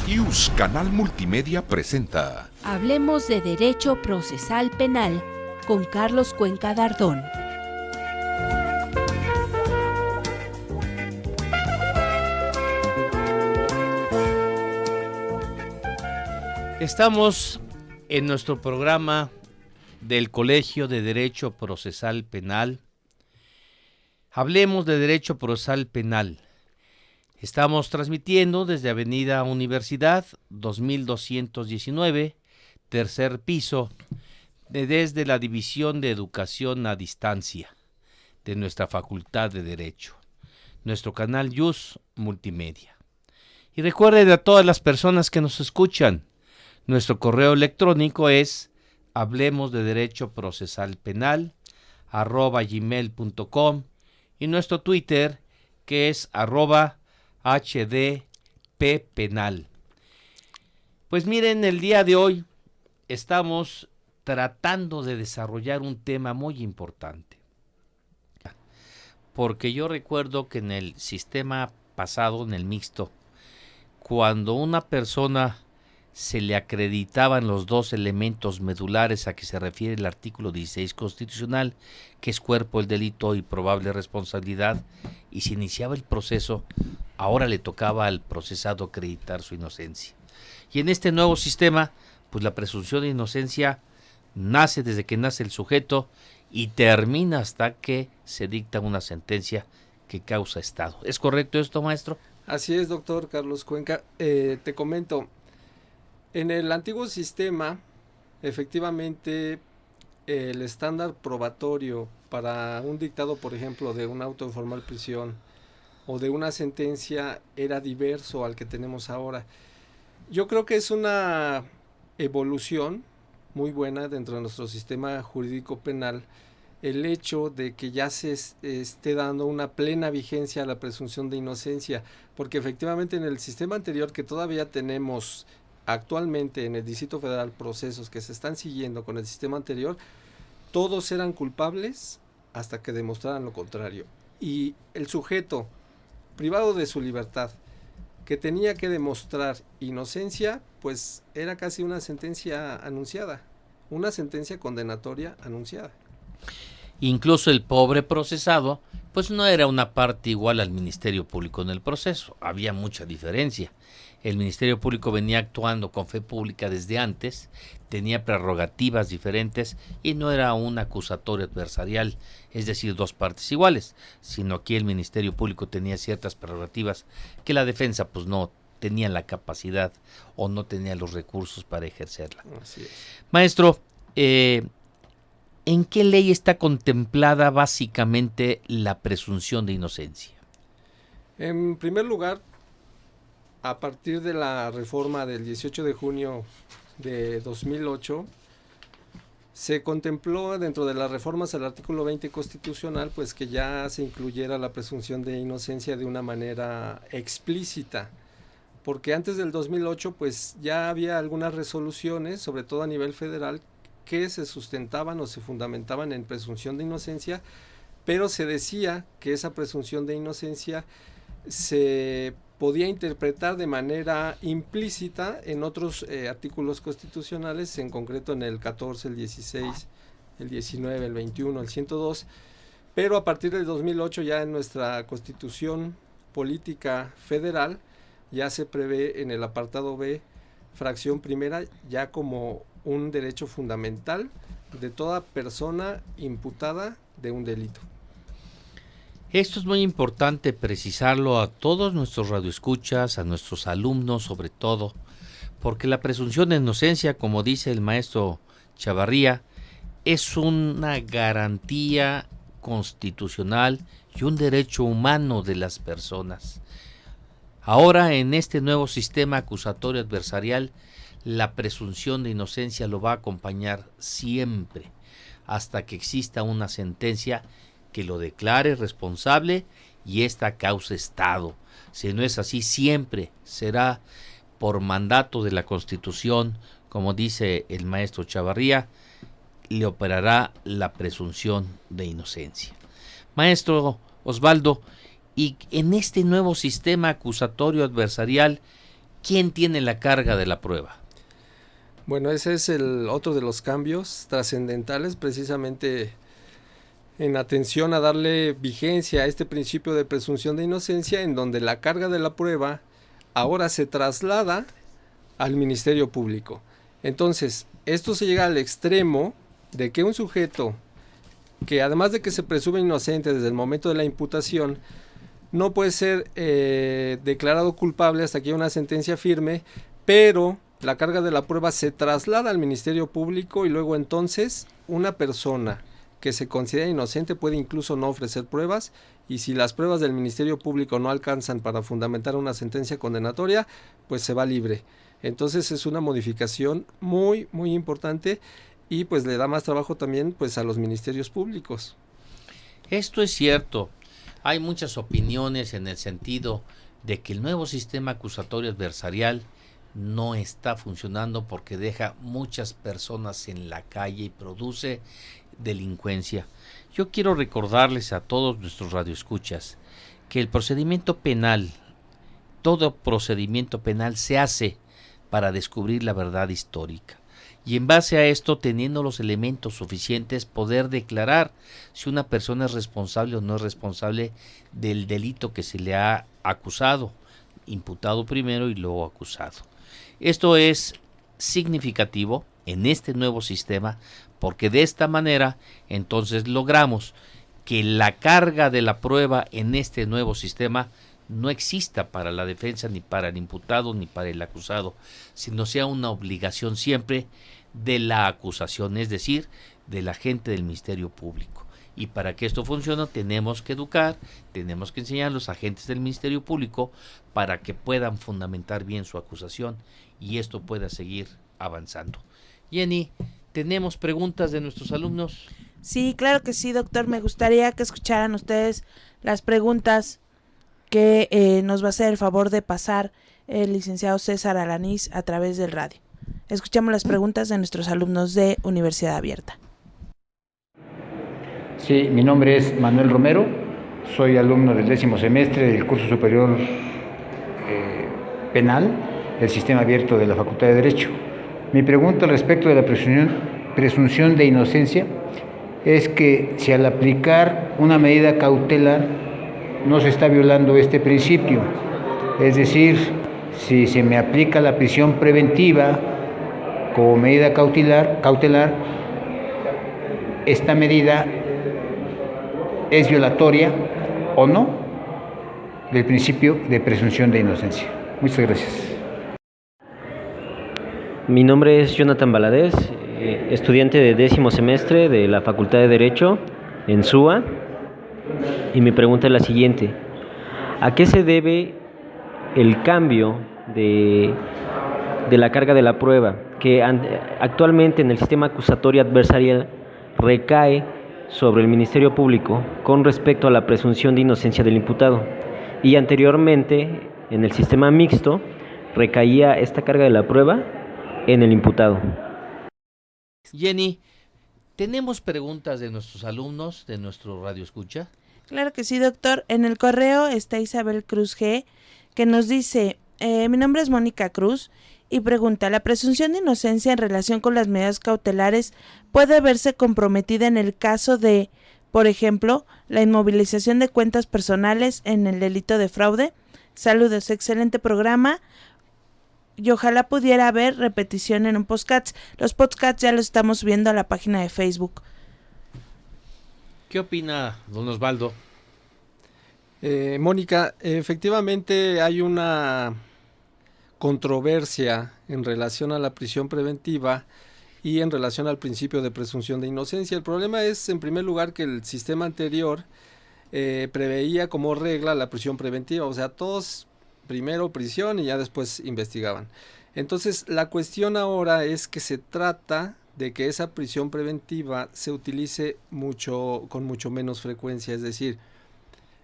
IUS Canal Multimedia presenta Hablemos de Derecho Procesal Penal con Carlos Cuenca Dardón. Estamos en nuestro programa del Colegio de Derecho Procesal Penal. Hablemos de Derecho Procesal Penal. Estamos transmitiendo desde Avenida Universidad 2219, tercer piso, desde la División de Educación a Distancia de nuestra Facultad de Derecho, nuestro canal IUS Multimedia. Y recuerden a todas las personas que nos escuchan, nuestro correo electrónico es hablemosdederechoprocesalpenal@gmail.com y nuestro Twitter que es @HDPpenal. Pues miren, el día de hoy estamos tratando de desarrollar un tema muy importante. Porque yo recuerdo que en el sistema pasado, en el mixto, cuando una persona se le acreditaban los dos elementos medulares a que se refiere el artículo 16 constitucional, que es cuerpo del delito y probable responsabilidad, y se iniciaba el proceso, ahora le tocaba al procesado acreditar su inocencia. Y en este nuevo sistema, pues la presunción de inocencia nace desde que nace el sujeto y termina hasta que se dicta una sentencia que causa estado. ¿Es correcto esto, maestro? Así es, doctor Carlos Cuenca. Te comento, en el antiguo sistema, efectivamente, el estándar probatorio para un dictado, por ejemplo, de un auto de formal prisión o de una sentencia era diverso al que tenemos ahora. Yo creo que es una evolución muy buena dentro de nuestro sistema jurídico penal el hecho de que ya se esté dando una plena vigencia a la presunción de inocencia, porque efectivamente en el sistema anterior que todavía tenemos actualmente en el Distrito Federal procesos que se están siguiendo con el sistema anterior, todos eran culpables hasta que demostraran lo contrario. Y el sujeto privado de su libertad que tenía que demostrar inocencia, pues era casi una sentencia anunciada, una sentencia condenatoria anunciada. Incluso el pobre procesado, pues no era una parte igual al Ministerio Público en el proceso, había mucha diferencia. El Ministerio Público venía actuando con fe pública desde antes, tenía prerrogativas diferentes y no era un acusatorio adversarial, es decir, dos partes iguales, sino que el Ministerio Público tenía ciertas prerrogativas que la defensa pues no tenía la capacidad o no tenía los recursos para ejercerla. Así es. Maestro, ¿en qué ley está contemplada básicamente la presunción de inocencia? En primer lugar, a partir de la reforma del 18 de junio de 2008, se contempló dentro de las reformas al artículo 20 constitucional, pues que ya se incluyera la presunción de inocencia de una manera explícita, porque antes del 2008 pues ya había algunas resoluciones, sobre todo a nivel federal, que se sustentaban o se fundamentaban en presunción de inocencia, pero se decía que esa presunción de inocencia se podía interpretar de manera implícita en otros artículos constitucionales, en concreto en el 14, el 16, el 19, el 21, el 102, pero a partir del 2008 ya en nuestra Constitución Política Federal ya se prevé en el apartado B, fracción primera, ya como un derecho fundamental de toda persona imputada de un delito. Esto es muy importante precisarlo a todos nuestros radioescuchas, a nuestros alumnos sobre todo, porque la presunción de inocencia, como dice el maestro Chavarría, es una garantía constitucional y un derecho humano de las personas. Ahora, en este nuevo sistema acusatorio adversarial, la presunción de inocencia lo va a acompañar siempre, hasta que exista una sentencia que lo declare responsable y esta cause estado. Si no es así, siempre será por mandato de la Constitución, como dice el maestro Chavarría, le operará la presunción de inocencia. Maestro Osvaldo, y en este nuevo sistema acusatorio adversarial, ¿quién tiene la carga de la prueba? Bueno, ese es el otro de los cambios trascendentales, precisamente en atención a darle vigencia a este principio de presunción de inocencia, en donde la carga de la prueba ahora se traslada al Ministerio Público. Entonces, esto se llega al extremo de que un sujeto que, además de que se presume inocente desde el momento de la imputación, no puede ser declarado culpable hasta que haya una sentencia firme, pero la carga de la prueba se traslada al Ministerio Público y luego entonces una persona que se considera inocente puede incluso no ofrecer pruebas, y si las pruebas del Ministerio Público no alcanzan para fundamentar una sentencia condenatoria, pues se va libre. Entonces es una modificación muy, muy importante y pues le da más trabajo también pues a los ministerios públicos. Esto es cierto. Hay muchas opiniones en el sentido de que el nuevo sistema acusatorio adversarial no está funcionando porque deja muchas personas en la calle y produce delincuencia. Yo quiero recordarles a todos nuestros radioescuchas que el procedimiento penal, todo procedimiento penal se hace para descubrir la verdad histórica. Y en base a esto, teniendo los elementos suficientes, poder declarar si una persona es responsable o no es responsable del delito que se le ha acusado, imputado primero y luego acusado. Esto es significativo en este nuevo sistema porque de esta manera entonces logramos que la carga de la prueba en este nuevo sistema no exista para la defensa, ni para el imputado, ni para el acusado, sino sea una obligación siempre de la acusación, es decir, del agente del Ministerio Público. Y para que esto funcione tenemos que educar, tenemos que enseñar a los agentes del Ministerio Público para que puedan fundamentar bien su acusación y esto pueda seguir avanzando. Jenny, ¿tenemos preguntas de nuestros alumnos? Sí, claro que sí, doctor. Me gustaría que escucharan ustedes las preguntas que nos va a hacer el favor de pasar el licenciado César Alanís a través del radio. Escuchamos las preguntas de nuestros alumnos de Universidad Abierta. Sí, mi nombre es Manuel Romero, soy alumno del 10º semestre del curso superior penal del sistema abierto de la Facultad de Derecho. Mi pregunta respecto de la presunción de inocencia es que si al aplicar una medida cautelar no se está violando este principio, es decir, si se me aplica la prisión preventiva como medida cautelar, esta medida es violatoria o no del principio de presunción de inocencia. Muchas gracias. Mi nombre es Jonathan Valadez, estudiante de 10º semestre de la Facultad de Derecho en SUA, y mi pregunta es la siguiente: ¿a qué se debe el cambio de la carga de la prueba que actualmente en el sistema acusatorio adversarial recae sobre el Ministerio Público con respecto a la presunción de inocencia del imputado, y anteriormente en el sistema mixto recaía esta carga de la prueba en el imputado? Jenny, ¿tenemos preguntas de nuestros alumnos, de nuestro radio escucha? Claro que sí, doctor. En el correo está Isabel Cruz G, que nos dice: mi nombre es Mónica Cruz, y pregunta: ¿la presunción de inocencia en relación con las medidas cautelares puede verse comprometida en el caso de, por ejemplo, la inmovilización de cuentas personales en el delito de fraude? Saludos, excelente programa, y ojalá pudiera haber repetición en un podcast. Los podcasts ya los estamos subiendo a la página de Facebook. ¿Qué opina don Osvaldo? Mónica, efectivamente hay una controversia en relación a la prisión preventiva y en relación al principio de presunción de inocencia. El problema es, en primer lugar, que el sistema anterior preveía como regla la prisión preventiva, o sea, todos primero prisión y ya después investigaban. Entonces, la cuestión ahora es que se trata de que esa prisión preventiva se utilice con mucho menos frecuencia, es decir,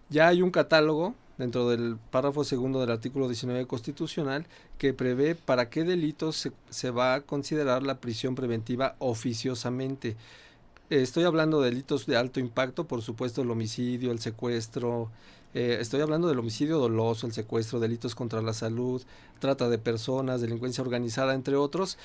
ya hay un catálogo dentro del párrafo segundo del artículo 19 constitucional que prevé para qué delitos se va a considerar la prisión preventiva oficiosamente. Estoy hablando de delitos de alto impacto, por supuesto el homicidio, el secuestro, Estoy hablando del homicidio doloso, el secuestro, delitos contra la salud, trata de personas, delincuencia organizada, entre otros.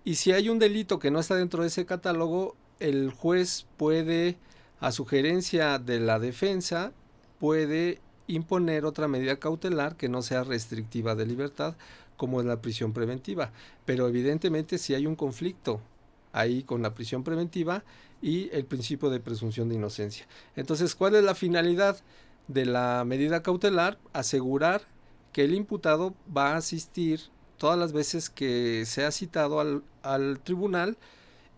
Y si hay un delito que no está dentro de ese catálogo, el juez puede, a sugerencia de la defensa, puede imponer otra medida cautelar que no sea restrictiva de libertad, como es la prisión preventiva. Pero evidentemente si hay un conflicto ahí con la prisión preventiva y el principio de presunción de inocencia. Entonces, ¿cuál es la finalidad de la medida cautelar? Asegurar que el imputado va a asistir todas las veces que sea citado al tribunal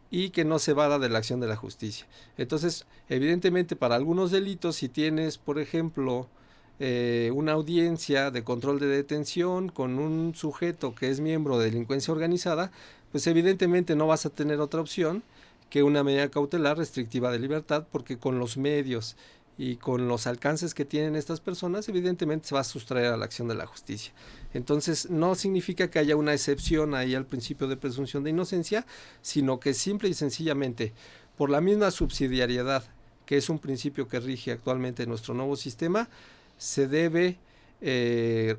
y que no se vada de la acción de la justicia. Entonces, evidentemente, para algunos delitos, si tienes, por ejemplo, una audiencia de control de detención con un sujeto que es miembro de delincuencia organizada, pues evidentemente no vas a tener otra opción que una medida cautelar restrictiva de libertad, porque con los medios y con los alcances que tienen estas personas, evidentemente se va a sustraer a la acción de la justicia. Entonces, no significa que haya una excepción ahí al principio de presunción de inocencia, sino que simple y sencillamente, por la misma subsidiariedad, que es un principio que rige actualmente en nuestro nuevo sistema, se debe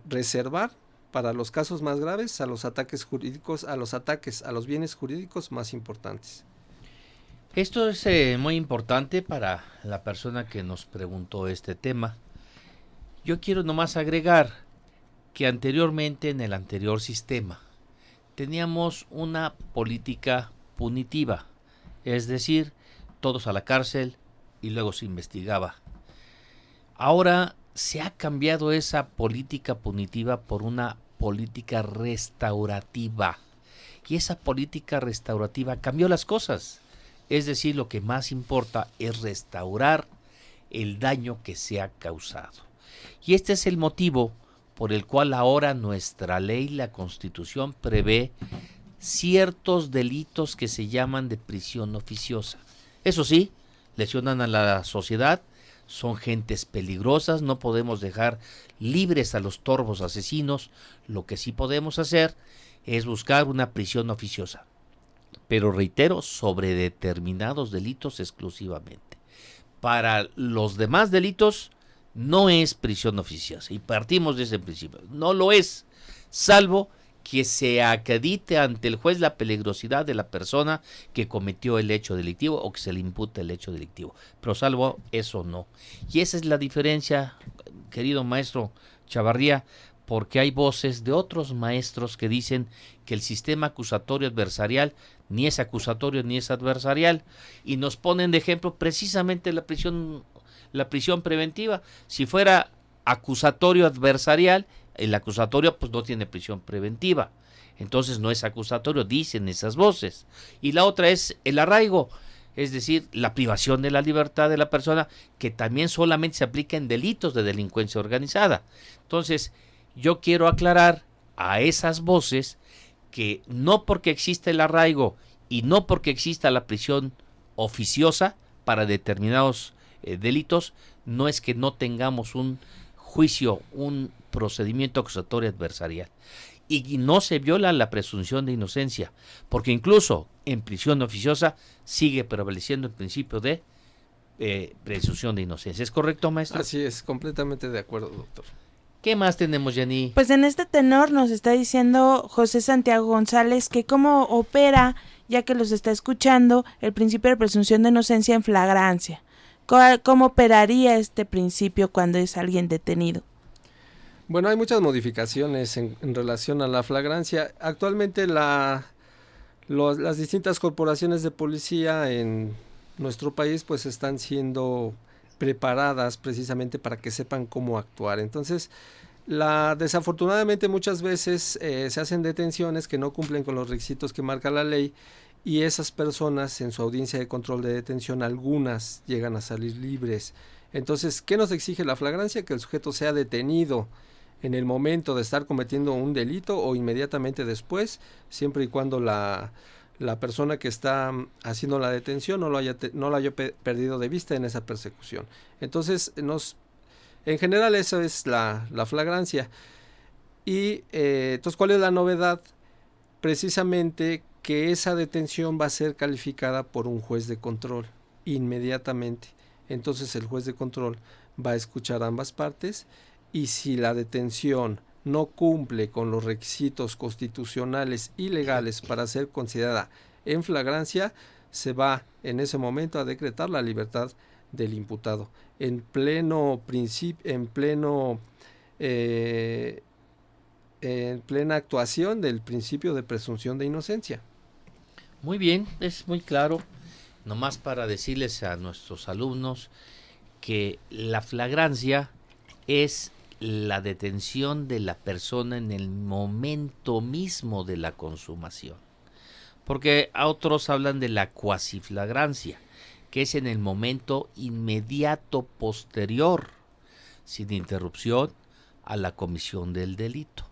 reservar para los casos más graves a los ataques jurídicos, a los bienes jurídicos más importantes. Esto es muy importante para la persona que nos preguntó este tema. Yo quiero nomás agregar que anteriormente, en el anterior sistema, teníamos una política punitiva, es decir, todos a la cárcel y luego se investigaba. Ahora se ha cambiado esa política punitiva por una política restaurativa, y esa política restaurativa cambió las cosas. Es decir, lo que más importa es restaurar el daño que se ha causado. Y este es el motivo por el cual ahora nuestra ley, la Constitución, prevé ciertos delitos que se llaman de prisión oficiosa. Eso sí, lesionan a la sociedad, son gentes peligrosas, no podemos dejar libres a los torvos asesinos. Lo que sí podemos hacer es buscar una prisión oficiosa. Pero reitero, sobre determinados delitos exclusivamente. Para los demás delitos no es prisión oficiosa, y partimos de ese principio. No lo es, salvo que se acredite ante el juez la peligrosidad de la persona que cometió el hecho delictivo o que se le impute el hecho delictivo. Pero salvo eso no. Y esa es la diferencia, querido maestro Chavarría, porque hay voces de otros maestros que dicen que el sistema acusatorio adversarial ni es acusatorio ni es adversarial, y nos ponen de ejemplo precisamente la prisión preventiva. Si fuera acusatorio adversarial, el acusatorio pues no tiene prisión preventiva, entonces no es acusatorio, dicen esas voces. Y la otra es el arraigo, es decir, la privación de la libertad de la persona, que también solamente se aplica en delitos de delincuencia organizada. Entonces, yo quiero aclarar a esas voces que no porque exista el arraigo y no porque exista la prisión oficiosa para determinados delitos, no es que no tengamos un juicio, un procedimiento acusatorio adversarial. Y no se viola la presunción de inocencia, porque incluso en prisión oficiosa sigue prevaleciendo el principio de presunción de inocencia. ¿Es correcto, maestro? Así es, completamente de acuerdo, doctor. ¿Qué más tenemos, Jenny? Pues en este tenor nos está diciendo José Santiago González que cómo opera, ya que los está escuchando, el principio de presunción de inocencia en flagrancia. ¿Cómo operaría este principio cuando es alguien detenido? Bueno, hay muchas modificaciones en relación a la flagrancia. Actualmente las distintas corporaciones de policía en nuestro país pues están siendo preparadas precisamente para que sepan cómo actuar. Entonces, desafortunadamente muchas veces se hacen detenciones que no cumplen con los requisitos que marca la ley, y esas personas en su audiencia de control de detención, algunas llegan a salir libres. Entonces, ¿qué nos exige la flagrancia? Que el sujeto sea detenido en el momento de estar cometiendo un delito o inmediatamente después, siempre y cuando la persona que está haciendo la detención no lo haya perdido de vista en esa persecución. Entonces, en general eso es la flagrancia. Y entonces, ¿cuál es la novedad? Precisamente que esa detención va a ser calificada por un juez de control inmediatamente. Entonces el juez de control va a escuchar ambas partes y si la detención no cumple con los requisitos constitucionales y legales para ser considerada en flagrancia, se va en ese momento a decretar la libertad del imputado en plena actuación del principio de presunción de inocencia. Muy bien, es muy claro. Nomás para decirles a nuestros alumnos que la flagrancia es la detención de la persona en el momento mismo de la consumación. Porque a otros hablan de la cuasiflagrancia, que es en el momento inmediato posterior, sin interrupción, a la comisión del delito.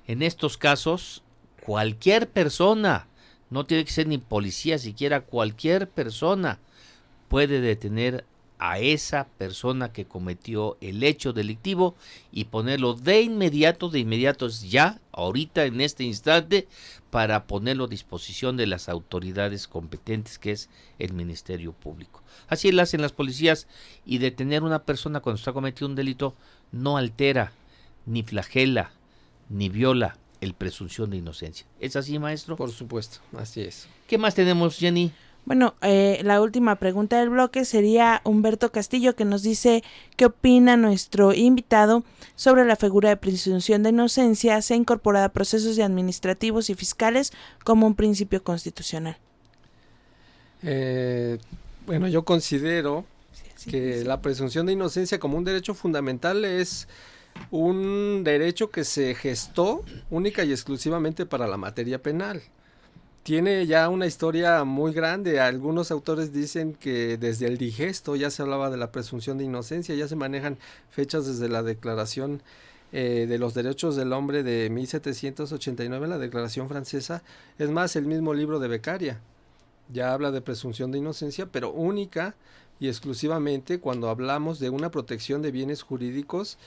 En estos casos, cualquier persona, no tiene que ser ni policía, siquiera cualquier persona puede detener a esa persona que cometió el hecho delictivo y ponerlo de inmediato ya, ahorita, en este instante, para ponerlo a disposición de las autoridades competentes, que es el Ministerio Público. Así lo hacen las policías, y detener a una persona cuando está cometiendo un delito no altera, ni flagela, ni viola el presunción de inocencia. ¿Es así, maestro? Por supuesto, así es. ¿Qué más tenemos, Jenny? Bueno, la última pregunta del bloque sería Humberto Castillo, que nos dice qué opina nuestro invitado sobre la figura de presunción de inocencia sea incorporada a procesos administrativos y fiscales como un principio constitucional. Bueno, yo considero que la presunción de inocencia como un derecho fundamental es un derecho que se gestó única y exclusivamente para la materia penal. Tiene ya una historia muy grande. Algunos autores dicen que desde el digesto ya se hablaba de la presunción de inocencia, ya se manejan fechas desde la Declaración de los Derechos del Hombre de 1789, la Declaración Francesa. Es más, el mismo libro de Beccaria ya habla de presunción de inocencia, pero única y exclusivamente cuando hablamos de una protección de bienes jurídicos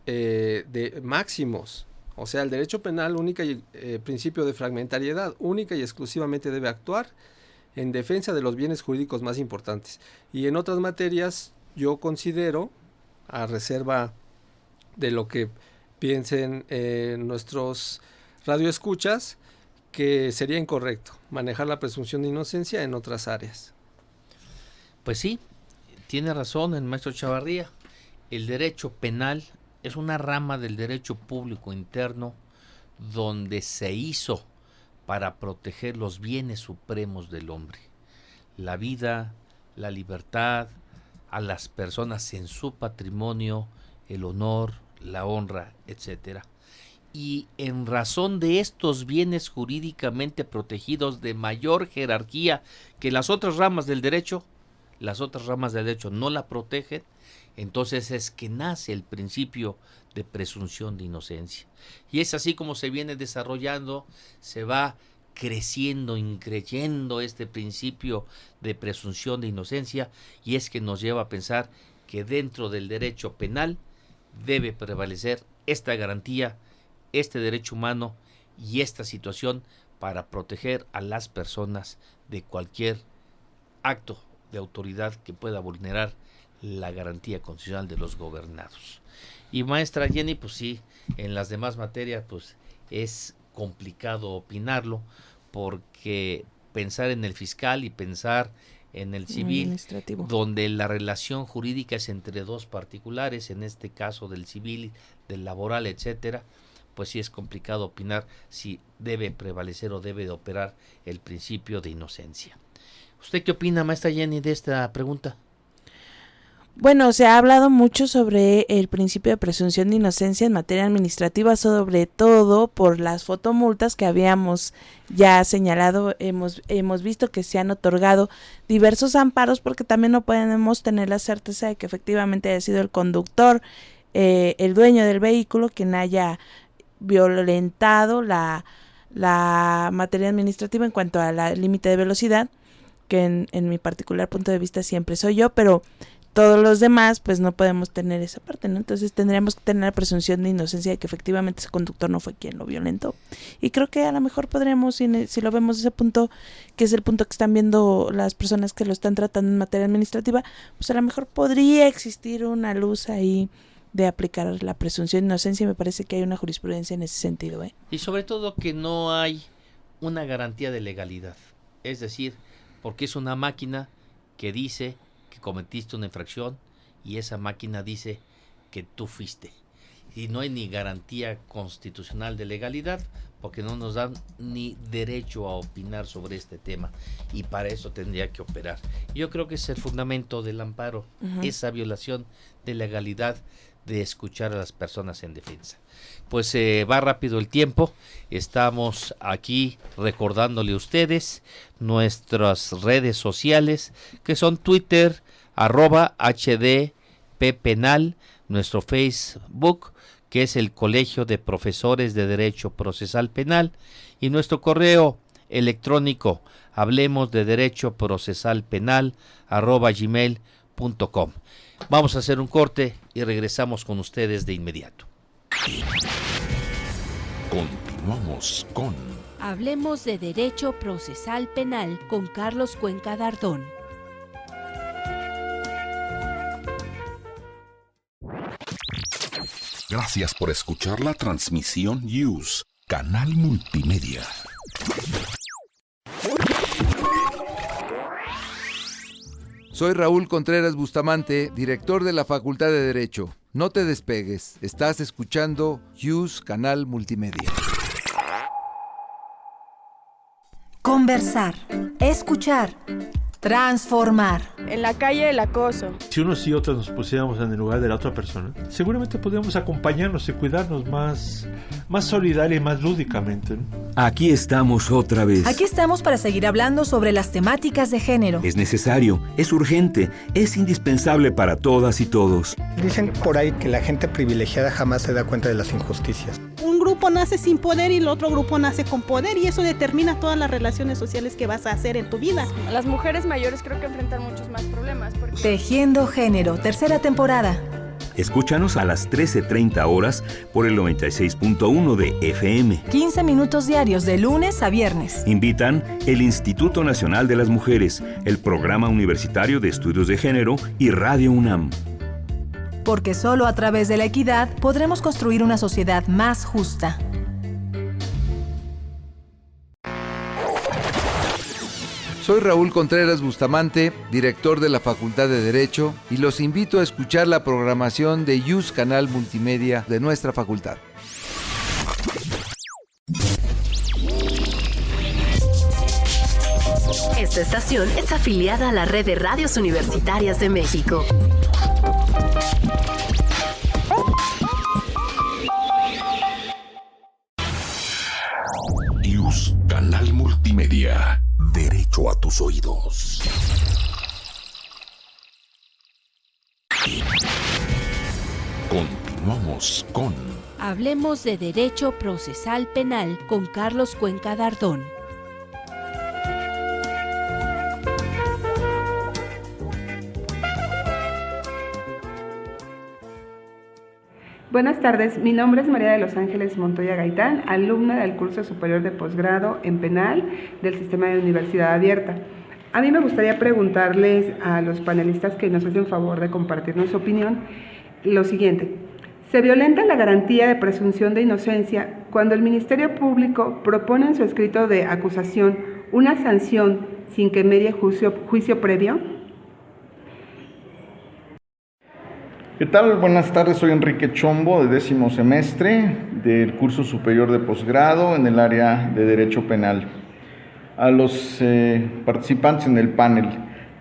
de máximos. O sea, el derecho penal única y principio de fragmentariedad, única y exclusivamente debe actuar en defensa de los bienes jurídicos más importantes. Y en otras materias yo considero, a reserva de lo que piensen nuestros radioescuchas, que sería incorrecto manejar la presunción de inocencia en otras áreas. Pues sí, tiene razón el maestro Chavarría. El derecho penal es una rama del derecho público interno donde se hizo para proteger los bienes supremos del hombre, la vida, la libertad, a las personas en su patrimonio, el honor, la honra, etcétera. Y en razón de estos bienes jurídicamente protegidos de mayor jerarquía que las otras ramas del derecho no la protegen, entonces es que nace el principio de presunción de inocencia. Y es así como se viene desarrollando, se va creciendo, increyendo este principio de presunción de inocencia, y es que nos lleva a pensar que dentro del derecho penal debe prevalecer esta garantía, este derecho humano y esta situación para proteger a las personas de cualquier acto de autoridad que pueda vulnerar la garantía constitucional de los gobernados. Y maestra Jenny, pues sí, en las demás materias pues es complicado opinarlo, porque pensar en el fiscal y pensar en el civil, donde la relación jurídica es entre dos particulares, en este caso del civil, del laboral, etcétera, pues sí es complicado opinar si debe prevalecer o debe de operar el principio de inocencia. ¿Usted qué opina, maestra Jenny, de esta pregunta? Bueno, se ha hablado mucho sobre el principio de presunción de inocencia en materia administrativa, sobre todo por las fotomultas que habíamos ya señalado. Hemos visto que se han otorgado diversos amparos porque también no podemos tener la certeza de que efectivamente haya sido el conductor, el dueño del vehículo, quien haya violentado la materia administrativa en cuanto a la límite de velocidad, que en mi particular punto de vista siempre soy yo, pero todos los demás, pues no podemos tener esa parte, ¿no? Entonces tendríamos que tener la presunción de inocencia de que efectivamente ese conductor no fue quien lo violentó. Y creo que a lo mejor podríamos, si lo vemos desde ese punto, que es el punto que están viendo las personas que lo están tratando en materia administrativa, pues a lo mejor podría existir una luz ahí de aplicar la presunción de inocencia, y me parece que hay una jurisprudencia en ese sentido, ¿eh? Y sobre todo que no hay una garantía de legalidad. Es decir, porque es una máquina que dice que cometiste una infracción y esa máquina dice que tú fuiste. Y no hay ni garantía constitucional de legalidad porque no nos dan ni derecho a opinar sobre este tema y para eso tendría que operar. Yo creo que es el fundamento del amparo, esa violación de legalidad de escuchar a las personas en defensa. Pues va rápido el tiempo, estamos aquí recordándole a ustedes nuestras redes sociales que son Twitter, @HDPpenal, nuestro Facebook que es el Colegio de Profesores de Derecho Procesal Penal y nuestro correo electrónico hablemosdederechoprocesalpenal@gmail.com. Vamos a hacer un corte y regresamos con ustedes de inmediato. Continuamos con Hablemos de Derecho Procesal Penal con Carlos Cuenca Dardón. Gracias por escuchar la transmisión Use, Canal Multimedia. Soy Raúl Contreras Bustamante, director de la Facultad de Derecho. No te despegues, estás escuchando Use Canal Multimedia. Conversar, escuchar, transformar. En la calle el acoso. Si unos y otras nos pusiéramos en el lugar de la otra persona, seguramente podríamos acompañarnos y cuidarnos más solidaria y más lúdicamente, ¿no? Aquí estamos otra vez. Aquí estamos para seguir hablando sobre las temáticas de género. Es necesario, es urgente, es indispensable para todas y todos. Dicen por ahí que la gente privilegiada jamás se da cuenta de las injusticias. Un grupo nace sin poder y el otro grupo nace con poder y eso determina todas las relaciones sociales que vas a hacer en tu vida. Las mujeres mayores creo que enfrentan muchos más problemas. Tejiendo Género, tercera temporada. Escúchanos a las 13:30 horas por el 96.1 de FM. 15 minutos diarios de lunes a viernes. Invitan el Instituto Nacional de las Mujeres, el Programa Universitario de Estudios de Género y Radio UNAM. Porque solo a través de la equidad podremos construir una sociedad más justa. Soy Raúl Contreras Bustamante, director de la Facultad de Derecho, y los invito a escuchar la programación de Use Canal Multimedia de nuestra facultad. Esta estación es afiliada a la Red de Radios Universitarias de México. Use Canal Multimedia. Derecho a tus oídos. Continuamos con Hablemos de Derecho Procesal Penal con Carlos Cuenca Dardón. Buenas tardes, mi nombre es María de los Ángeles Montoya Gaitán, alumna del curso superior de posgrado en penal del Sistema de Universidad Abierta. A mí me gustaría preguntarles a los panelistas que nos hacen favor de compartirnos su opinión lo siguiente. ¿Se violenta la garantía de presunción de inocencia cuando el Ministerio Público propone en su escrito de acusación una sanción sin que medie juicio previo? ¿Qué tal? Buenas tardes, soy Enrique Chombo, de 10º semestre del curso superior de posgrado en el área de Derecho Penal. A los participantes en el panel,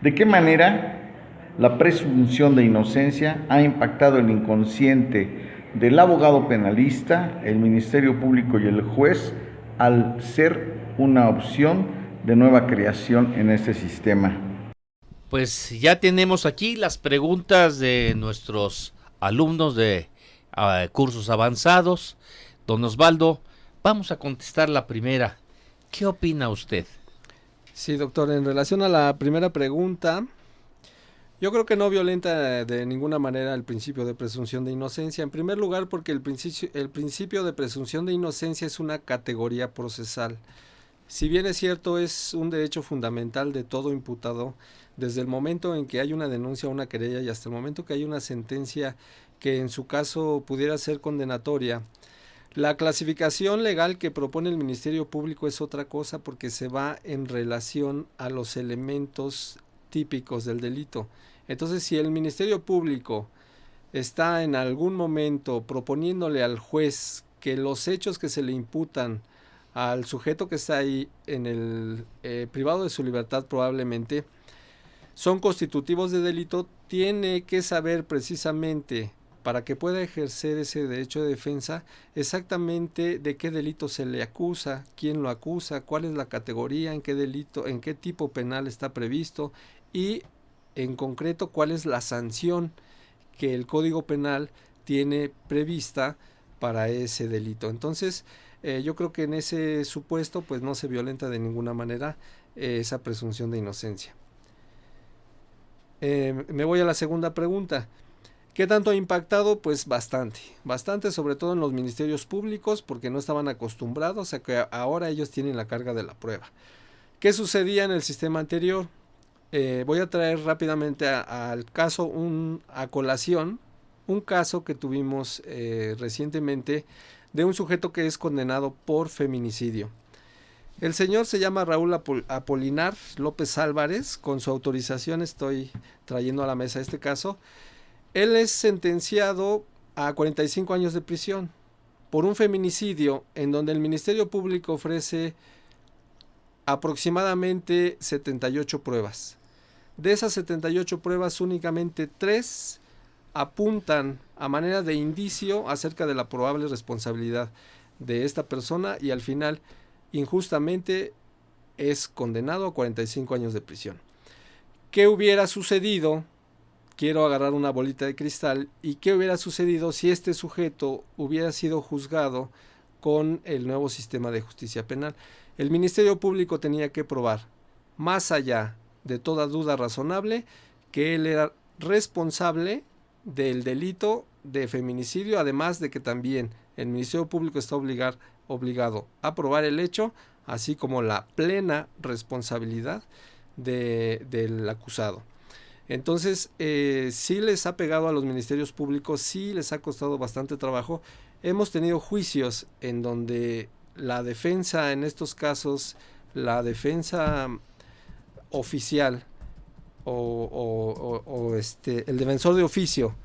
¿de qué manera la presunción de inocencia ha impactado el inconsciente del abogado penalista, el Ministerio Público y el juez al ser una opción de nueva creación en este sistema? Pues ya tenemos aquí las preguntas de nuestros alumnos de cursos avanzados. Don Osvaldo, vamos a contestar la primera. ¿Qué opina usted? Sí, doctor, en relación a la primera pregunta, Yo creo que no violenta de ninguna manera el principio de presunción de inocencia. En primer lugar, porque el principio de presunción de inocencia es una categoría procesal. Si bien es cierto, es un derecho fundamental de todo imputado, desde el momento en que hay una denuncia o una querella y hasta el momento que hay una sentencia que en su caso pudiera ser condenatoria. La clasificación legal que propone el Ministerio Público es otra cosa, porque se va en relación a los elementos típicos del delito. Entonces, si el Ministerio Público está en algún momento proponiéndole al juez que los hechos que se le imputan al sujeto que está ahí en el privado de su libertad probablemente son constitutivos de delito, tiene que saber precisamente, para que pueda ejercer ese derecho de defensa, exactamente de qué delito se le acusa, quién lo acusa, cuál es la categoría, en qué delito, en qué tipo penal está previsto y en concreto cuál es la sanción que el Código Penal tiene prevista para ese delito. Entonces, yo creo que en ese supuesto pues no se violenta de ninguna manera esa presunción de inocencia. Me voy a la segunda pregunta. ¿Qué tanto ha impactado? Pues bastante, sobre todo en los ministerios públicos, porque no estaban acostumbrados a que ahora ellos tienen la carga de la prueba. ¿Qué sucedía en el sistema anterior? Voy a traer rápidamente al caso, a colación, un caso que tuvimos recientemente de un sujeto que es condenado por feminicidio. El señor se llama Raúl Apolinar López Álvarez. Con su autorización estoy trayendo a la mesa este caso. Él es sentenciado a 45 años de prisión por un feminicidio en donde el Ministerio Público ofrece aproximadamente 78 pruebas. De esas 78 pruebas, únicamente 3 apuntan a manera de indicio acerca de la probable responsabilidad de esta persona y al final injustamente es condenado a 45 años de prisión. ¿Qué hubiera sucedido? Quiero agarrar una bolita de cristal. ¿Y qué hubiera sucedido si este sujeto hubiera sido juzgado con el nuevo sistema de justicia penal? El Ministerio Público tenía que probar, más allá de toda duda razonable, que él era responsable del delito de feminicidio, además de que también el Ministerio Público está obligado a probar el hecho, así como la plena responsabilidad del acusado. Entonces, sí les ha pegado a los ministerios públicos, sí les ha costado bastante trabajo. Hemos tenido juicios en donde la defensa, en estos casos, la defensa oficial el defensor de oficio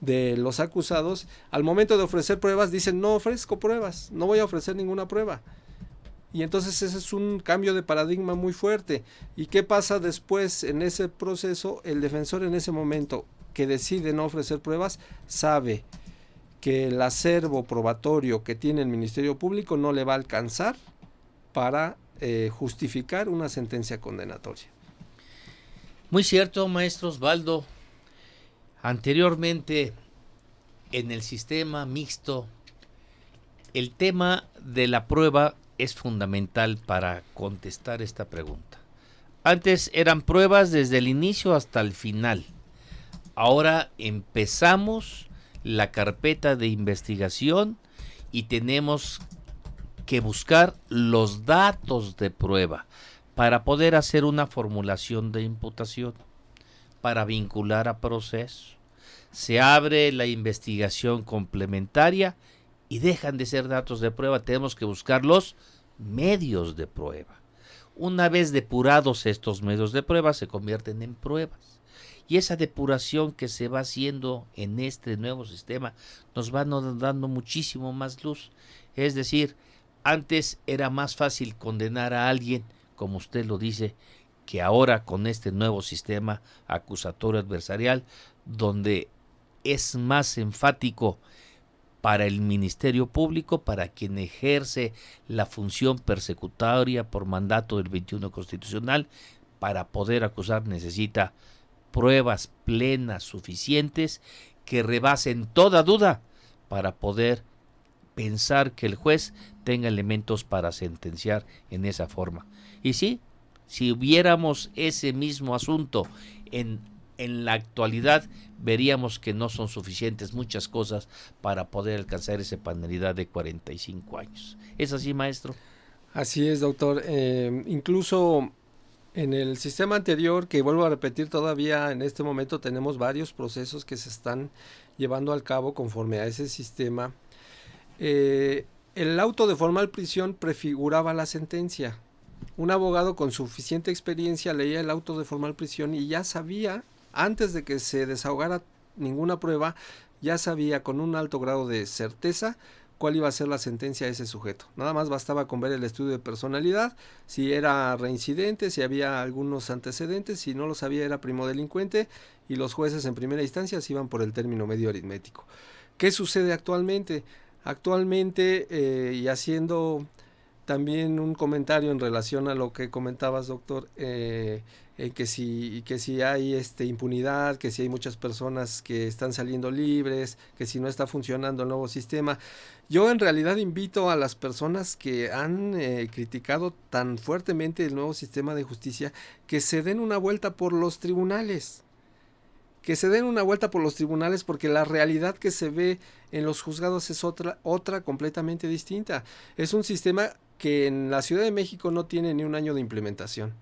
de los acusados, al momento de ofrecer pruebas dicen: no ofrezco pruebas, no voy a ofrecer ninguna prueba. Y entonces ese es un cambio de paradigma muy fuerte. ¿Y qué pasa después en ese proceso? El defensor, en ese momento que decide no ofrecer pruebas, sabe que el acervo probatorio que tiene el Ministerio Público no le va a alcanzar para justificar una sentencia condenatoria. Muy cierto, maestro Osvaldo. Anteriormente, en el sistema mixto, el tema de la prueba es fundamental para contestar esta pregunta. Antes eran pruebas desde el inicio hasta el final. Ahora empezamos la carpeta de investigación y tenemos que buscar los datos de prueba para poder hacer una formulación de imputación, para vincular a proceso. Se abre la investigación complementaria y dejan de ser datos de prueba, tenemos que buscar los medios de prueba. Una vez depurados estos medios de prueba, se convierten en pruebas. Y esa depuración que se va haciendo en este nuevo sistema nos va dando muchísimo más luz. Es decir, antes era más fácil condenar a alguien, como usted lo dice, que ahora con este nuevo sistema acusatorio adversarial, donde es más enfático para el Ministerio Público, para quien ejerce la función persecutoria por mandato del 21 constitucional, para poder acusar necesita pruebas plenas, suficientes, que rebasen toda duda para poder pensar que el juez tenga elementos para sentenciar en esa forma. Y sí, si hubiéramos ese mismo asunto en en la actualidad veríamos que no son suficientes muchas cosas para poder alcanzar esa penalidad de 45 años. ¿Es así, maestro? Así es, doctor. Incluso en el sistema anterior, que vuelvo a repetir, todavía en este momento tenemos varios procesos que se están llevando al cabo conforme a ese sistema. El auto de formal prisión prefiguraba la sentencia. Un abogado con suficiente experiencia leía el auto de formal prisión y ya sabía, antes de que se desahogara ninguna prueba, ya sabía con un alto grado de certeza cuál iba a ser la sentencia de ese sujeto. Nada más bastaba con ver el estudio de personalidad, si era reincidente, si había algunos antecedentes, si no lo sabía era primodelincuente, y los jueces en primera instancia se iban por el término medio aritmético. ¿Qué sucede actualmente? Actualmente, y haciendo también un comentario en relación a lo que comentabas, doctor, que si hay impunidad, que si hay muchas personas que están saliendo libres, que si no está funcionando el nuevo sistema. Yo en realidad invito a las personas que han criticado tan fuertemente el nuevo sistema de justicia que se den una vuelta por los tribunales. Que se den una vuelta por los tribunales, porque la realidad que se ve en los juzgados es otra completamente distinta. Es un sistema que en la Ciudad de México no tiene ni un año de implementación.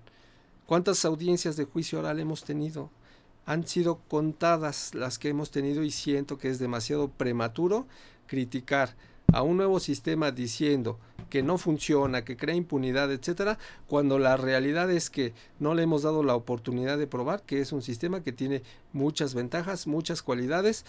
¿Cuántas audiencias de juicio oral hemos tenido? Han sido contadas las que hemos tenido, y siento que es demasiado prematuro criticar a un nuevo sistema diciendo que no funciona, que crea impunidad, etcétera, cuando la realidad es que no le hemos dado la oportunidad de probar que es un sistema que tiene muchas ventajas, muchas cualidades.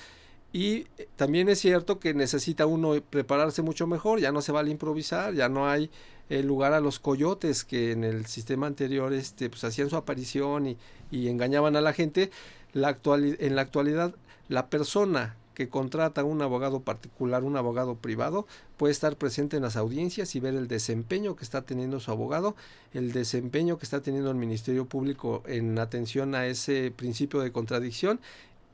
Y también es cierto que necesita uno prepararse mucho mejor, ya no se vale improvisar, ya no hay lugar a los coyotes que en el sistema anterior pues hacían su aparición y engañaban a la gente. En la actualidad, la persona que contrata a un abogado particular, un abogado privado, puede estar presente en las audiencias y ver el desempeño que está teniendo su abogado, el desempeño que está teniendo el Ministerio Público en atención a ese principio de contradicción,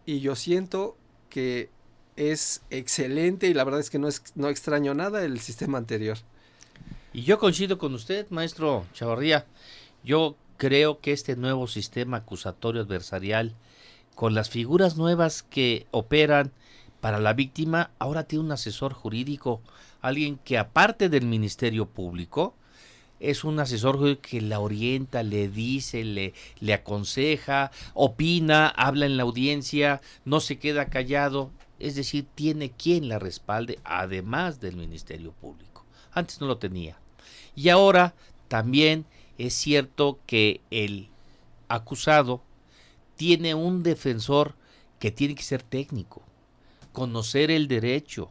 y yo siento que es excelente, y la verdad es que no extraño nada el sistema anterior. Y yo coincido con usted, maestro Chavarría. Yo creo que este nuevo sistema acusatorio adversarial, con las figuras nuevas que operan para la víctima, ahora tiene un asesor jurídico, alguien que aparte del Ministerio Público, es un asesor jurídico que la orienta, le dice, le aconseja, opina, habla en la audiencia, no se queda callado, es decir, tiene quien la respalde, además del Ministerio Público. Antes no lo tenía. Y ahora también es cierto que el acusado tiene un defensor que tiene que ser técnico, conocer el derecho,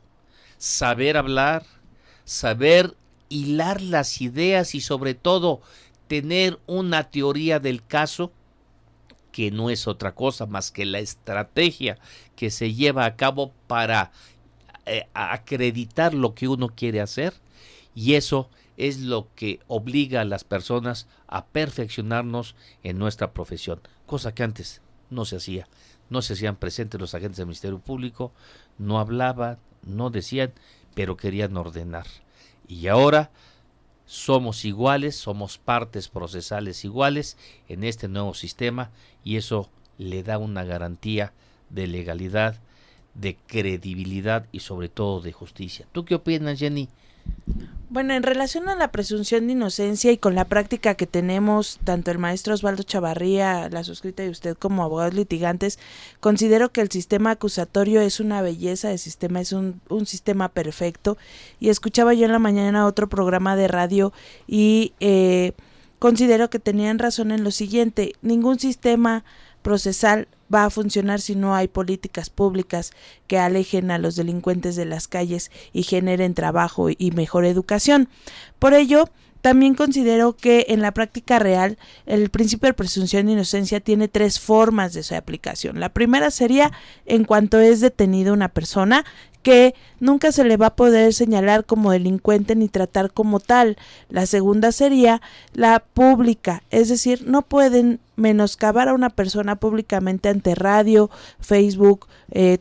saber hablar, saber hilar las ideas y sobre todo tener una teoría del caso, que no es otra cosa más que la estrategia que se lleva a cabo para acreditar lo que uno quiere hacer, y eso es lo que obliga a las personas a perfeccionarnos en nuestra profesión, cosa que antes no se hacía. No se hacían presentes los agentes del Ministerio Público, no hablaban, no decían, pero querían ordenar. Y ahora somos iguales, somos partes procesales iguales en este nuevo sistema, y eso le da una garantía de legalidad, de credibilidad y sobre todo de justicia. ¿Tú qué opinas, Jenny? Bueno, en relación a la presunción de inocencia y con la práctica que tenemos, tanto el maestro Osvaldo Chavarría, la suscrita y usted como abogados litigantes, considero que el sistema acusatorio es una belleza de sistema, es un sistema perfecto. Y escuchaba yo en la mañana otro programa de radio y considero que tenían razón en lo siguiente: ningún sistema procesal va a funcionar si no hay políticas públicas que alejen a los delincuentes de las calles y generen trabajo y mejor educación. Por ello, también considero que en la práctica real el principio de presunción de inocencia tiene 3 formas de su aplicación. La primera sería en cuanto es detenida una persona, que nunca se le va a poder señalar como delincuente ni tratar como tal. La segunda sería la pública, es decir, no pueden menoscabar a una persona públicamente ante radio, Facebook,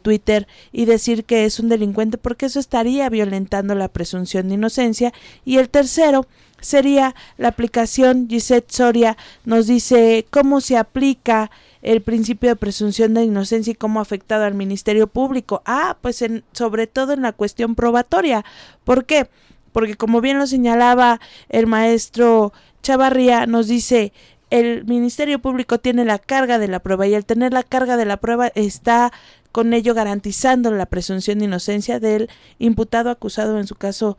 Twitter y decir que es un delincuente, porque eso estaría violentando la presunción de inocencia. Y el tercero sería la aplicación. Gisette Soria nos dice cómo se aplica el principio de presunción de inocencia y cómo ha afectado al Ministerio Público. Pues sobre todo en la cuestión probatoria. ¿Por qué? Porque como bien lo señalaba el maestro Chavarría, nos dice, el Ministerio Público tiene la carga de la prueba y al tener la carga de la prueba está con ello garantizando la presunción de inocencia del imputado, acusado, en su caso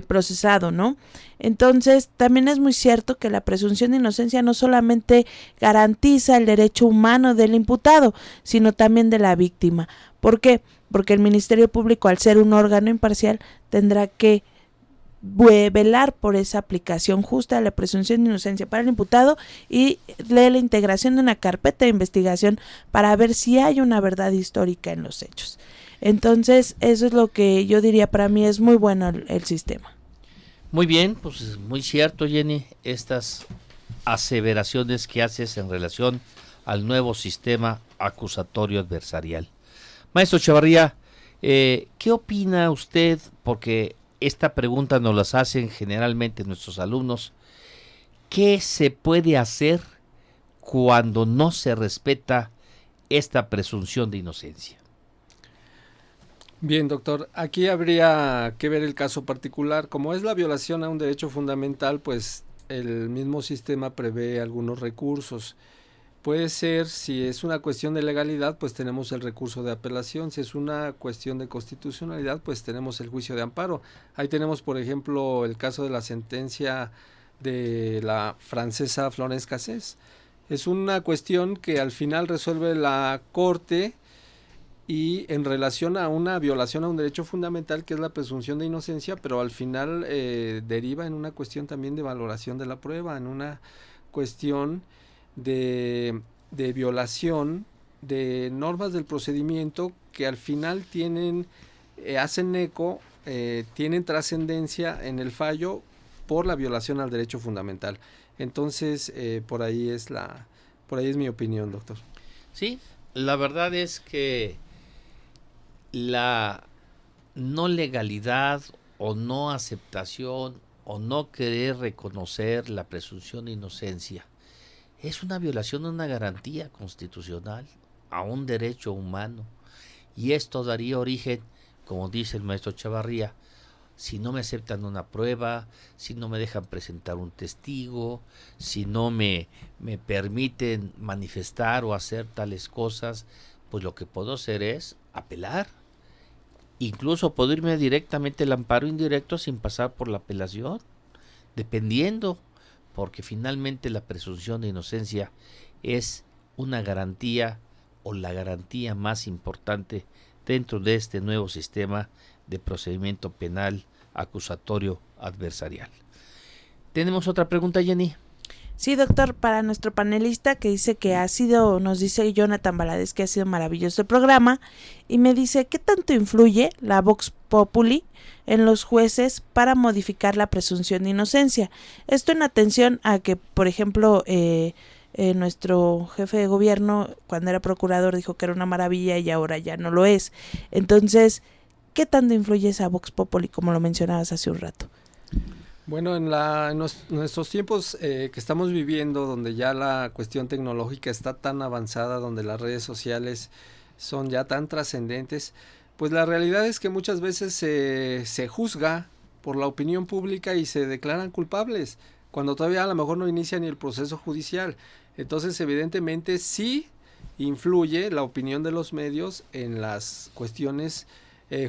procesado, ¿no? Entonces, también es muy cierto que la presunción de inocencia no solamente garantiza el derecho humano del imputado, sino también de la víctima. ¿Por qué? Porque el Ministerio Público, al ser un órgano imparcial, tendrá que velar por esa aplicación justa de la presunción de inocencia para el imputado y de la integración de una carpeta de investigación para ver si hay una verdad histórica en los hechos. Entonces, eso es lo que yo diría, para mí es muy bueno el sistema. Muy bien, pues es muy cierto, Jenny, estas aseveraciones que haces en relación al nuevo sistema acusatorio adversarial. Maestro Chavarría, ¿qué opina usted? Porque esta pregunta nos las hacen generalmente nuestros alumnos. ¿Qué se puede hacer cuando no se respeta esta presunción de inocencia? Bien, doctor, aquí habría que ver el caso particular. Como es la violación a un derecho fundamental, pues el mismo sistema prevé algunos recursos. Puede ser, si es una cuestión de legalidad, pues tenemos el recurso de apelación. Si es una cuestión de constitucionalidad, pues tenemos el juicio de amparo. Ahí tenemos, por ejemplo, el caso de la sentencia de la francesa Florence Cassés. Es una cuestión que al final resuelve la Corte y en relación a una violación a un derecho fundamental que es la presunción de inocencia, pero al final deriva en una cuestión también de valoración de la prueba, en una cuestión de violación de normas del procedimiento que al final hacen eco, tienen trascendencia en el fallo por la violación al derecho fundamental. Entonces, por ahí es mi opinión, doctor. Sí, la verdad es que la no legalidad o no aceptación o no querer reconocer la presunción de inocencia es una violación de una garantía constitucional a un derecho humano, y esto daría origen, como dice el maestro Chavarría, si no me aceptan una prueba, si no me dejan presentar un testigo, si no me permiten manifestar o hacer tales cosas, pues lo que puedo hacer es apelar. Incluso puedo irme directamente al amparo indirecto sin pasar por la apelación, dependiendo, porque finalmente la presunción de inocencia es una garantía o la garantía más importante dentro de este nuevo sistema de procedimiento penal acusatorio adversarial. ¿Tenemos otra pregunta, Jenny? Sí, doctor, para nuestro panelista que dice que nos dice Jonathan Valadez que ha sido maravilloso el programa, y me dice, ¿qué tanto influye la Vox Populi en los jueces para modificar la presunción de inocencia? Esto en atención a que, por ejemplo, nuestro jefe de gobierno, cuando era procurador, dijo que era una maravilla y ahora ya no lo es. Entonces, ¿qué tanto influye esa Vox Populi, como lo mencionabas hace un rato? Bueno, en nuestros tiempos que estamos viviendo, donde ya la cuestión tecnológica está tan avanzada, donde las redes sociales son ya tan trascendentes, pues la realidad es que muchas veces se juzga por la opinión pública y se declaran culpables, cuando todavía a lo mejor no inicia ni el proceso judicial. Entonces, evidentemente sí influye la opinión de los medios en las cuestiones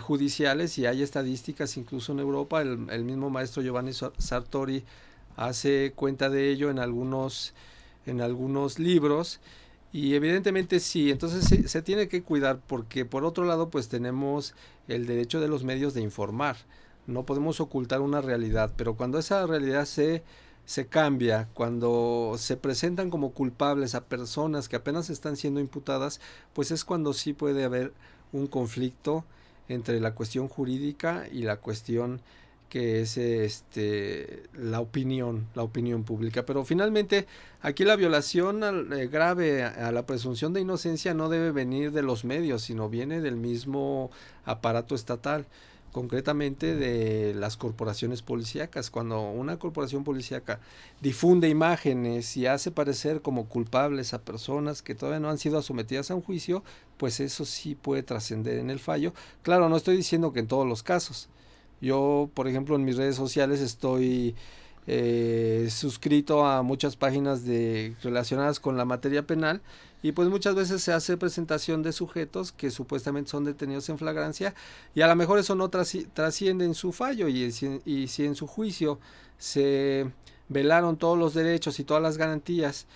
judiciales, y hay estadísticas incluso en Europa. El mismo maestro Giovanni Sartori hace cuenta de ello en algunos libros, y evidentemente sí. Entonces se tiene que cuidar, porque por otro lado pues tenemos el derecho de los medios de informar. No podemos ocultar una realidad, pero cuando esa realidad se cambia, cuando se presentan como culpables a personas que apenas están siendo imputadas, pues es cuando sí puede haber un conflicto entre la cuestión jurídica y la cuestión que es la opinión pública. Pero finalmente aquí la violación grave a la presunción de inocencia no debe venir de los medios, sino viene del mismo aparato estatal. concretamente de las corporaciones policíacas. Cuando una corporación policíaca difunde imágenes y hace parecer como culpables a personas que todavía no han sido sometidas a un juicio, pues eso sí puede trascender en el fallo. Claro, no estoy diciendo que en todos los casos. Yo, por ejemplo, en mis redes sociales estoy suscrito a muchas páginas relacionadas con la materia penal, y pues muchas veces se hace presentación de sujetos que supuestamente son detenidos en flagrancia, y a lo mejor eso no trasciende en su fallo, y si en su juicio se velaron todos los derechos y todas las garantías,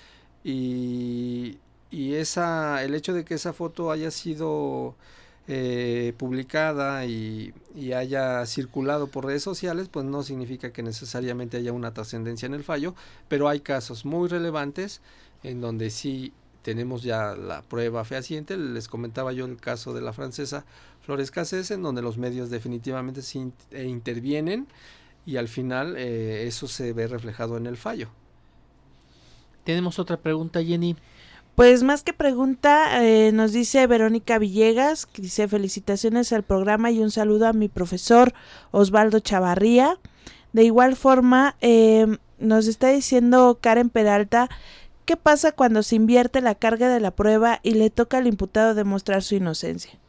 y el hecho de que esa foto haya sido publicada y haya circulado por redes sociales, pues no significa que necesariamente haya una trascendencia en el fallo, pero hay casos muy relevantes en donde sí tenemos ya la prueba fehaciente. Les comentaba yo el caso de la francesa Flores Cassés, en donde los medios definitivamente intervienen, y al final eso se ve reflejado en el fallo. Tenemos otra pregunta, Jenny. Pues más que pregunta, nos dice Verónica Villegas, que dice: felicitaciones al programa y un saludo a mi profesor Osvaldo Chavarría. De igual forma, nos está diciendo Karen Peralta: ¿qué pasa cuando se invierte la carga de la prueba y le toca al imputado demostrar su inocencia?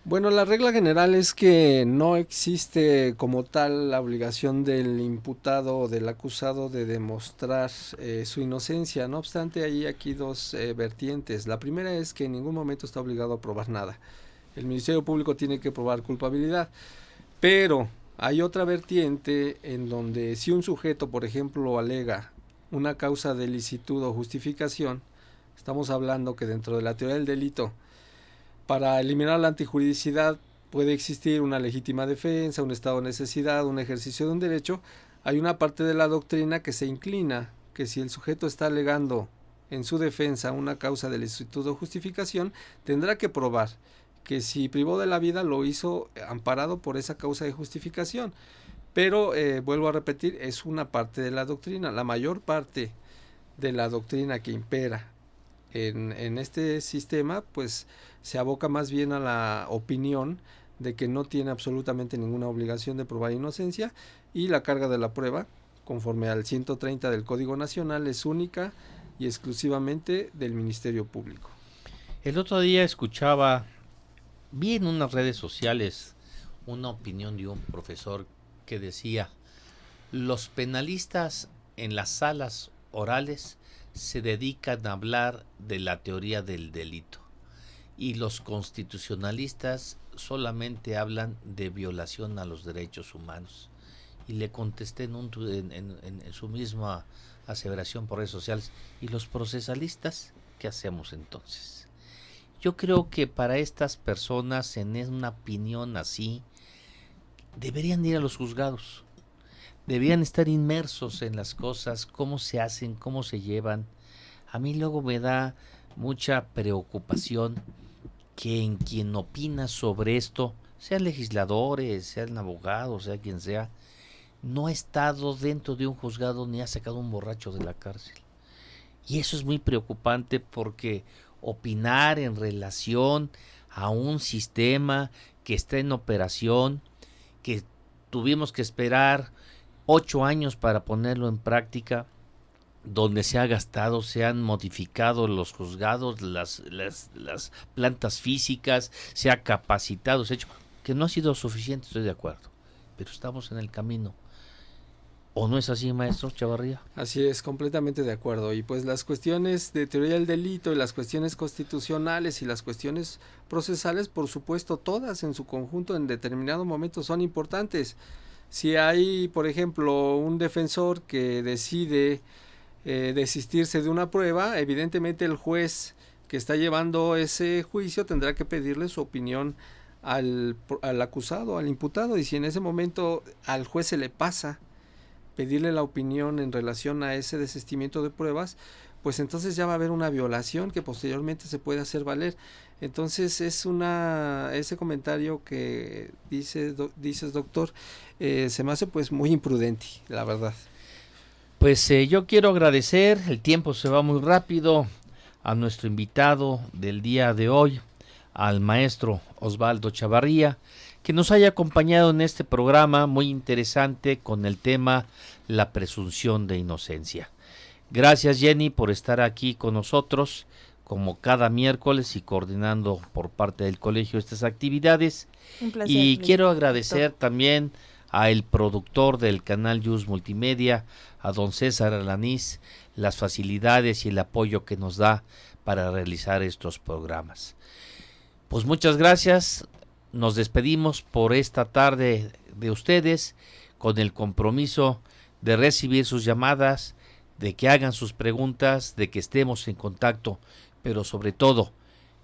Bueno, la regla general es que no existe como tal la obligación del imputado o del acusado de demostrar su inocencia. No obstante, hay aquí dos vertientes. La primera es que en ningún momento está obligado a probar nada. El Ministerio Público tiene que probar culpabilidad, pero hay otra vertiente en donde si un sujeto, por ejemplo, alega una causa de licitud o justificación, estamos hablando que dentro de la teoría del delito, para eliminar la antijuridicidad puede existir una legítima defensa, un estado de necesidad, un ejercicio de un derecho. Hay una parte de la doctrina que se inclina que si el sujeto está alegando en su defensa una causa de licitud o justificación, tendrá que probar que si privó de la vida lo hizo amparado por esa causa de justificación. Pero vuelvo a repetir, es una parte de la doctrina. La mayor parte de la doctrina que impera en este sistema pues se aboca más bien a la opinión de que no tiene absolutamente ninguna obligación de probar inocencia, y la carga de la prueba, conforme al 130 del Código Nacional, es única y exclusivamente del Ministerio Público. El otro día vi en unas redes sociales una opinión de un profesor que decía: los penalistas en las salas orales se dedican a hablar de la teoría del delito, y los constitucionalistas solamente hablan de violación a los derechos humanos. Y le contesté en su misma aseveración por redes sociales: ¿y los procesalistas qué hacemos entonces? Yo creo que para estas personas, en una opinión así, deberían ir a los juzgados, deberían estar inmersos en las cosas, cómo se hacen, cómo se llevan. A mí luego me da mucha preocupación que en quien opina sobre esto, sean legisladores, sean abogados, sea quien sea, no ha estado dentro de un juzgado ni ha sacado un borracho de la cárcel. Y eso es muy preocupante, porque opinar en relación a un sistema que está en operación, que tuvimos que esperar 8 años para ponerlo en práctica, donde se han modificado los juzgados, las plantas físicas, se ha capacitado, se ha hecho, que no ha sido suficiente, estoy de acuerdo, pero estamos en el camino. ¿O no es así, maestro Chavarría? Así es, completamente de acuerdo. Y pues las cuestiones de teoría del delito y las cuestiones constitucionales y las cuestiones procesales, por supuesto, todas en su conjunto en determinado momento son importantes. Si hay, por ejemplo, un defensor que decide desistirse de una prueba, evidentemente el juez que está llevando ese juicio tendrá que pedirle su opinión al acusado, al imputado, y si en ese momento al juez se le pasa pedirle la opinión en relación a ese desistimiento de pruebas, pues entonces ya va a haber una violación que posteriormente se puede hacer valer. Entonces ese comentario que dices, doctor, se me hace pues muy imprudente, la verdad. Pues yo quiero agradecer, el tiempo se va muy rápido, a nuestro invitado del día de hoy, al maestro Osvaldo Chavarría, que nos haya acompañado en este programa muy interesante con el tema la presunción de inocencia. Gracias, Jenny, por estar aquí con nosotros como cada miércoles y coordinando por parte del colegio estas actividades. Un placer, y Luis. quiero agradecer también al productor del canal Yus Multimedia, a don César Alanís, las facilidades y el apoyo que nos da para realizar estos programas. Pues muchas gracias, nos despedimos por esta tarde de ustedes con el compromiso de recibir sus llamadas, de que hagan sus preguntas, de que estemos en contacto, pero sobre todo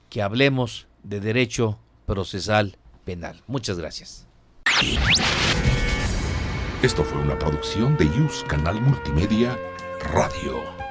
que hablemos de derecho procesal penal. Muchas gracias. Esto fue una producción de Yus Canal Multimedia Radio.